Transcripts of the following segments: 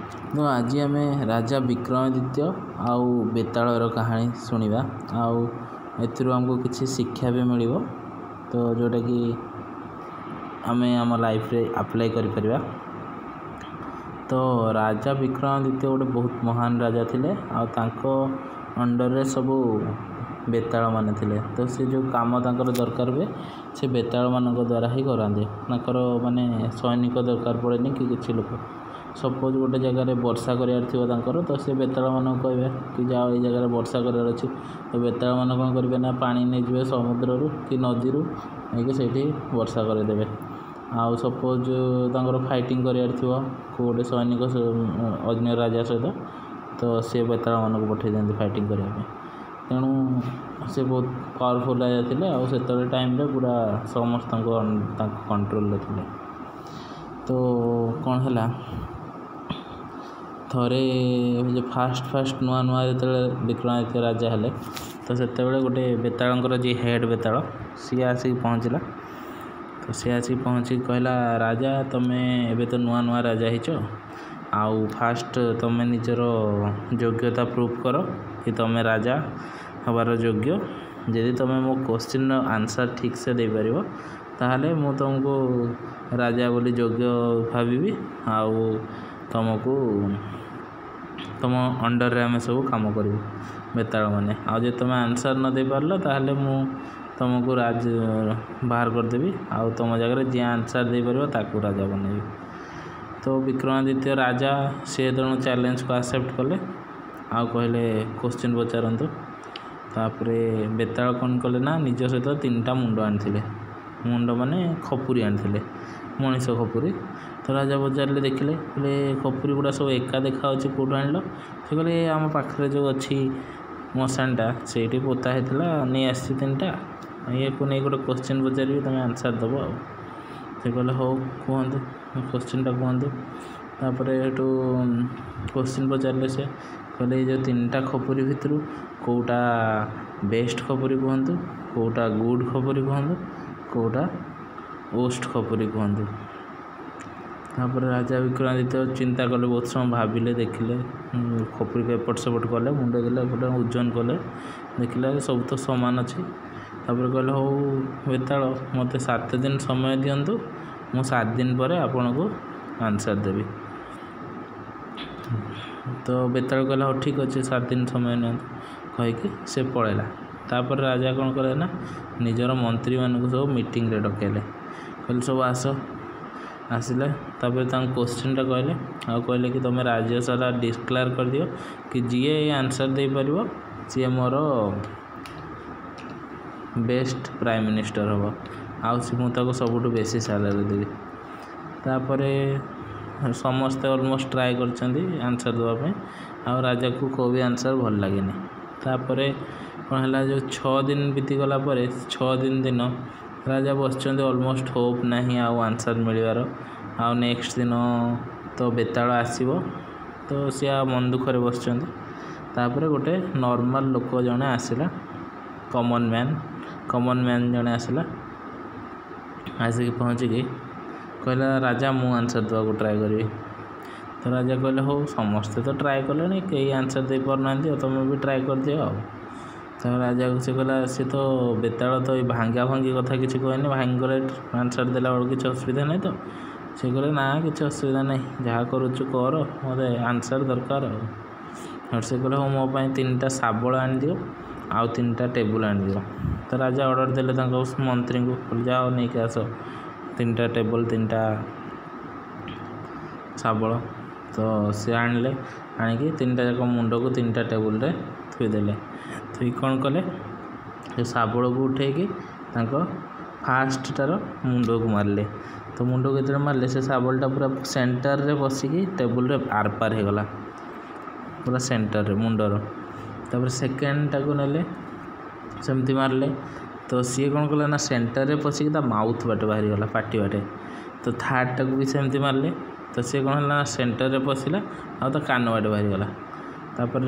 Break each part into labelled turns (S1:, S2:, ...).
S1: तो आज आम राजा विक्रमादित्य आउ बेतालर कहानी शुणा आमको किसी शिक्षा भी मिल तो जोटा कि आम आम लाइफ रे अप्लाई करिपरिबा। तो राजा विक्रमादित्य गोटे बहुत महान राजा थिले आको अंडर रे सब बेताल माने थिले। तो से जो काम तांकर दरकार हुए से बेताल मानक द्वारा ही कराते तांकर माने सैनिक दरकार पड़ेनि कि किसी लोक सपोज गोटे जगह वर्षा करार तो से बेताल मान कहे कि जाओ ये जगह वर्षा करार अच्छी तो बेताल मान कौन करेंगे ना पानी नहीं जाए समुद्र कि नदी नहीं से वर्षा करदे। आउ सपोज तांकर फाइटिंग करार गोटे सैनिक अन्य राजा सहित तो सी बेताल मानक पठे दिखाते फाइटिंग करने। तेणु से बहुत पावरफुल राजा थे आते टाइम पूरा समस्त कंट्रोल थे। तो कौन है थरे जो फास्ट नुआ नुआ जो विक्रमादित्य राजा हेले तो से गोटे बेतालर जी हेड बेताल सी आसिक पहुँचला। तो सी आसिक पहुँची कहला राजा तुम्हें एबे तो नुआ नुआ राजा हिच आउ फास्ट तुम्हें निजर योग्यता प्रूफ कर कि तुम्हें राजा हबार योग्य। यदि तुम्हें मो क्वेश्चन आंसर ठीक से दे पारिबो ताहले मु तुमको राजा बोली योग्य भावी आउ तुमको तुम अंडर रे आम सब कम कर बेताल मैंने आज तुम आंसर न दे पार ताहले मु तुमको राज बाहर करदेवी आउ तुम जगह जी आंसर दे पार ताकू राजा बनैबी। तो विक्रमादित्य राजा से तेणु चैलेंज को एक्सेप्ट कले आउ कहले क्वेश्चन पचारतु। तापरे बेताल कौन कले ना निज सहित 3टा मुंड आनी मुंड माने खपुरी आनी मनीष खपुरी। तो राजा पचारे देखिले बोले खपुरी गुड़ा सब एका देखा कौटू आन से कहले आम पाखे जो अच्छी मशानटा से पोता होता नहीं आसी 3टा ये को नहीं गोटे क्वेश्चन पचारि तुम आंसर दब आ से कहले हो कहतु क्वेश्चनटा कहतु। तापर एटू क्वेश्चन पचारे से कहले जो 3टा खपुरी भितर कौटा बेस्ट खपुरी कहतु कौटा गुड खपुरी कहतु कौटा ओस्ट खपुरी कहतु। तापर राजा विक्रमादित्य चिंता कले बहुत समय भाविले देखिले खपुरी को एपट सेपट कले मुंड देले एपटे ओजन कले देखिले सब तो सामान अच्छी। तापर कहले हो बेताल मत 7 दिन समय दिंतु मु 7 दिन पर आपन को आंसर देवी। तो बेताल कहला हो ठीक अच्छे 7 दिन समय नि कहीकि से पलैला। तापर राजा कौन कले ना निजर मंत्री मानक सब मीटिंग रे डकेले कहले सब आस आसिले। तापर क्वेश्चनटा कहले आ कहले कि तुम राज्य सारा डिक्लेयर कर दियो कि जीए आंसर दे पारिबो सी मोर बेस्ट प्राइम मिनिस्टर हम आउ सी मुझे सबुठ बेसी सैलरी देवी। तापर समस्ते ऑलमोस्ट ट्राए कर आंसर देवाई आ राजा को कोई भी आंसर भल लगे। तापर कौन है जो 6 दिन बीतीगला 6 दिन राजा बस ऑलमोस्ट होप नहीं आउ आंसर मिलवार आउ नेक्स्ट दिन तो बेताल आसो तो सी मन दुखरे बस। तापर गोटे नॉर्मल लोक जड़े आसला कॉमन मैन जड़े आसला आसिक पहुँचिकी कहला राजा मु आंसर देवा ट्राए करी। तो राजा कहले हो समस्ते तो ट्राए कले कई आंसर दे पारना तुम भी ट्राए कर दियो। तो राजा को से कहला सी तो बेताल तो ये भांगा भांगी कथा किसी कहनी भांगर आंसर देला बेलू किसी असुविधा नहीं। तो से कहले ना किसी असुविधा नहीं जहाँ करुचु कर मत आंसर दरकार और से कहले हो मो 3टा शाबल आनी दियो आउ 3टा टेबुल आनी दियो। तो राजा ऑर्डर देले मंत्री को जाओ नहीं कि आस 3टा टेबुल 3टा शाबल। तो सी आणले आणिकी 3टा जाक मुंड को 3टा टेबुल रे थुईदेले थुई कौन कले शाबल को उठेकी फास्टार मुंड को मारे। तो मुंड को जो मारे से शाबलटा पूरा सेंटर रे बसिकी टेबुल रे आर पार हो गला पूरा सेंटर रे मुंडर। तापर सेकेंडटा को नेले सेमती मारे तो सी कौन कला ना सेंटर रे पशिकी ता माउथ बाटे बाहरी गला पाटी बाटे। तो थर्डटा को भी सेमती मारे तो सी कौन है सेंटर रे पशिला आ तो कान बाटे बाहरी गला। तापर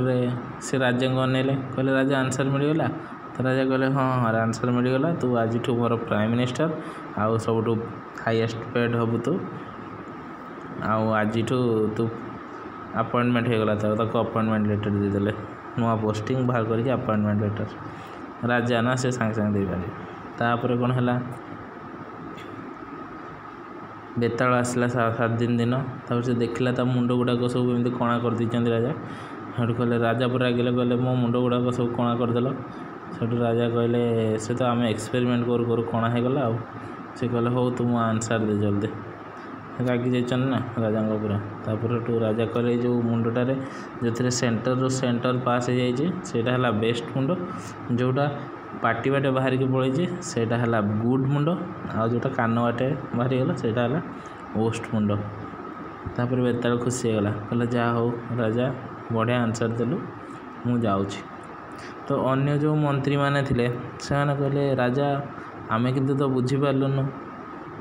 S1: से राजा को अनेले कहले राजा आंसर मिलगला। तो राजा कहले हाँ आंसर मिलगला तू आज मोर प्राइम मिनिस्टर आउ सब हाईएस्ट पेड हबु तू आज तू अपॉइंटमेंट हो गला ताको अपॉइंटमेंट लेटर देदेले नुआ पोस्टिंग बाहर करके अपॉइंटमेंट लेटर राजा ना से सांगे सांगे दे पारे तापर कौन है बेताल आसला 7 दिन दिन तापर से देखला ता मुंड गुड़ाक सब एमती कणा कर दी राजा सेठू कहले राजा पूरा रागिले कहले मो मुंड गुड़ाक सब कणा करदेल सेठू राजा कहले से तो आम एक्सपेरिमेंट करू करू कणा हो गला से कहले हो तुम आंसर दे जल्दी रागी जाइछन ना राजा पूरा तापर सेठू राजा कहले जो मुंडटारे जो सेंटर रो सेंटर पास हो जाइए सेटा है बेस्ट मुंड जोटा पार्टी बाटे बाहर के पड़े सेटा है गुड मुंड आ जोटा कान बाटे बाहरी गला सेटा है ओस्ट मुंड तापर बेताल खुशी होगला कहला जा हो राजा बढ़िया आंसर देलु मु जाऊँगी तो अन्य जो मंत्री माने थिले से कहले राजा आमे किंतु तो बुझीपार्लुनु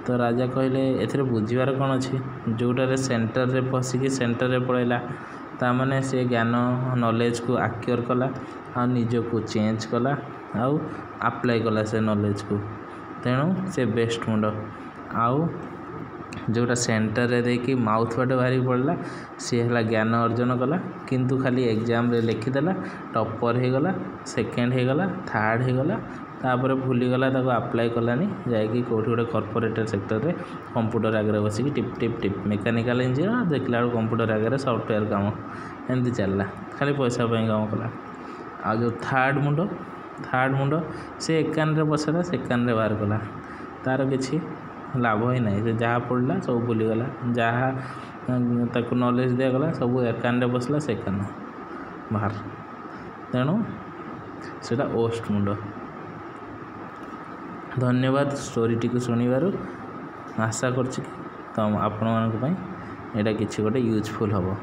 S1: तो राजा कहले एथरे बुझीबार कौन अच्छी जोटारे सेंटर रे पशिकी सेंटर रे पड़ेला तामाने से ज्ञान नॉलेज को आक्योर कला आ निज को चेंज कला आउ अप्लाई कला से नॉलेज को तेणु से बेस्ट मुंड आउ जोटा सेंटर रे देखी माउथ बाटे बाहरी पड़ला सी है ज्ञान अर्जन कला किंतु खाली एग्जाम रे लिखिदेला टॉपर हो गला सेकेंड हो गला थर्ड हो गला तापर भूलीगला ताको अप्लाई कलानी जाकि कौटी गोटे कॉर्पोरेट सेक्टर रे कंप्यूटर आगे बसिक टिप टिप टिप मेकानिकल इंजीनियर देखला कंप्यूटर आगे सॉफ्टवेयर काम एमती चलला खाली पैसा काम कला आ जो थर्ड मुंड से एक कान रे बसला से कान रे बाहर कला तार किसी लाभ ही नहीं से जहाँ पढ़ला सब भूलीगला जहाँ ताको नॉलेज दिगला सब एक कान रे बसला से कान बाहर तेणु सेटा ओस्ट मुंड। धन्यवाद स्टोरी टी शुणिबार आशा करछि तम आपण मानक पई एटा किछि गोटे यूजफुल हबो।